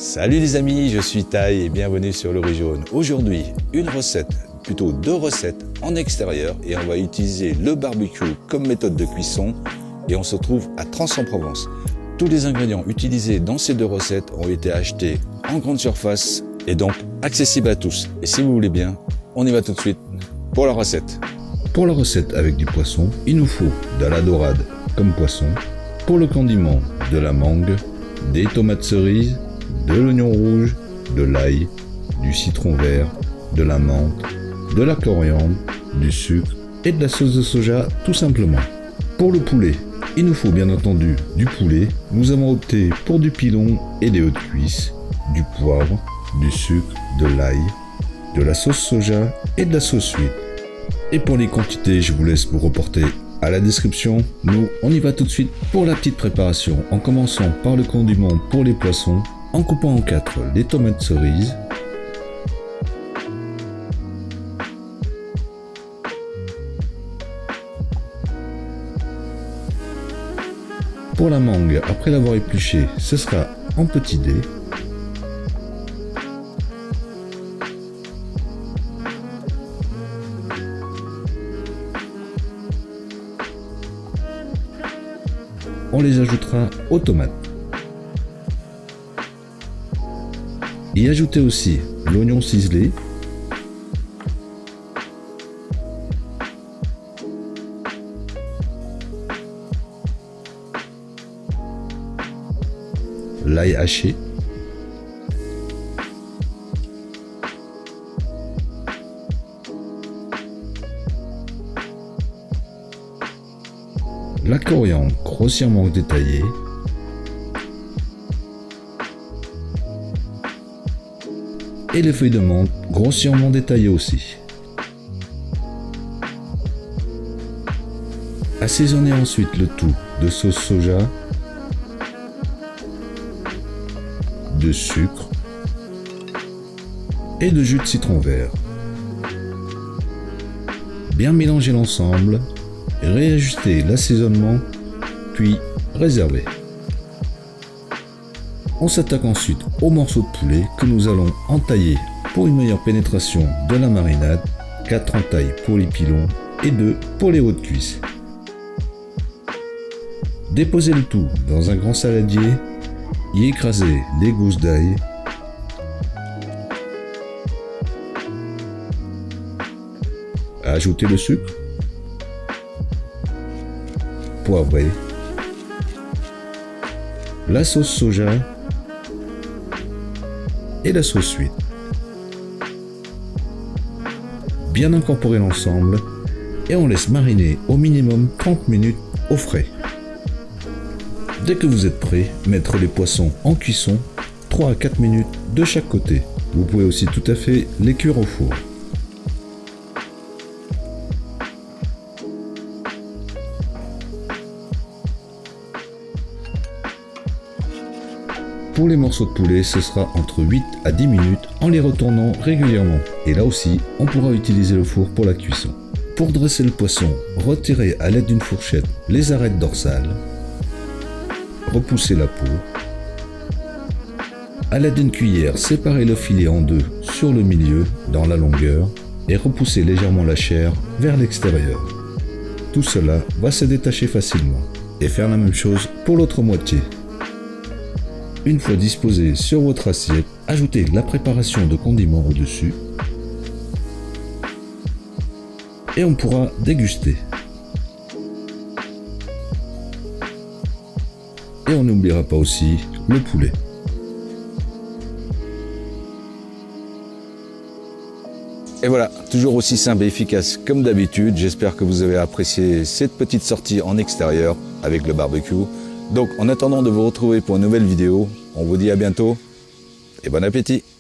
Salut les amis, je suis Taï et bienvenue sur Le Riz Jaune. Aujourd'hui, une recette, plutôt deux recettes en extérieur et on va utiliser le barbecue comme méthode de cuisson et on se trouve à Trans-en-Provence. Tous les ingrédients utilisés dans ces deux recettes ont été achetés en grande surface et donc accessibles à tous. Et si vous voulez bien, on y va tout de suite pour la recette. Pour la recette avec du poisson, il nous faut de la dorade comme poisson. Pour le condiment, de la mangue, des tomates cerises, de l'oignon rouge, de l'ail, du citron vert, de la menthe, de la coriandre, du sucre et de la sauce de soja tout simplement. Pour le poulet, il nous faut bien entendu du poulet. Nous avons opté pour du pilon et des hautes cuisses, du poivre, du sucre, de l'ail, de la sauce soja et de la sauce huile. Et pour les quantités, je vous laisse vous reporter à la description. Nous, on y va tout de suite pour la petite préparation, en commençant par le condiment pour les poissons, en coupant en 4 les tomates cerises, pour la mangue, après l'avoir épluchée, ce sera en petits dés. On les ajoutera aux tomates. Y ajouter aussi l'oignon ciselé, l'ail haché, la coriandre grossièrement détaillée, et les feuilles de menthe grossièrement détaillées aussi. Assaisonnez ensuite le tout de sauce soja, de sucre et de jus de citron vert. Bien mélanger l'ensemble, réajuster l'assaisonnement, puis réserver. On s'attaque ensuite aux morceaux de poulet que nous allons entailler pour une meilleure pénétration de la marinade, 4 entailles pour les pilons et 2 pour les hautes cuisses. Déposez le tout dans un grand saladier, y écrasez les gousses d'ail, ajoutez le sucre, poivrez, la sauce soja et la sauce huile. Bien incorporer l'ensemble et on laisse mariner au minimum 30 minutes au frais. Dès que vous êtes prêt, mettre les poissons en cuisson 3 à 4 minutes de chaque côté. Vous pouvez aussi tout à fait les cuire au four. Pour les morceaux de poulet, ce sera entre 8 à 10 minutes en les retournant régulièrement. Et là aussi, on pourra utiliser le four pour la cuisson. Pour dresser le poisson, retirez à l'aide d'une fourchette les arêtes dorsales. Repoussez la peau. À l'aide d'une cuillère, séparez le filet en deux sur le milieu, dans la longueur, et repoussez légèrement la chair vers l'extérieur. Tout cela va se détacher facilement. Et faire la même chose pour l'autre moitié. Une fois disposé sur votre assiette, ajoutez la préparation de condiments au-dessus et on pourra déguster. Et on n'oubliera pas aussi le poulet. Et voilà, toujours aussi simple et efficace comme d'habitude. J'espère que vous avez apprécié cette petite sortie en extérieur avec le barbecue. Donc en attendant de vous retrouver pour une nouvelle vidéo, on vous dit à bientôt et bon appétit!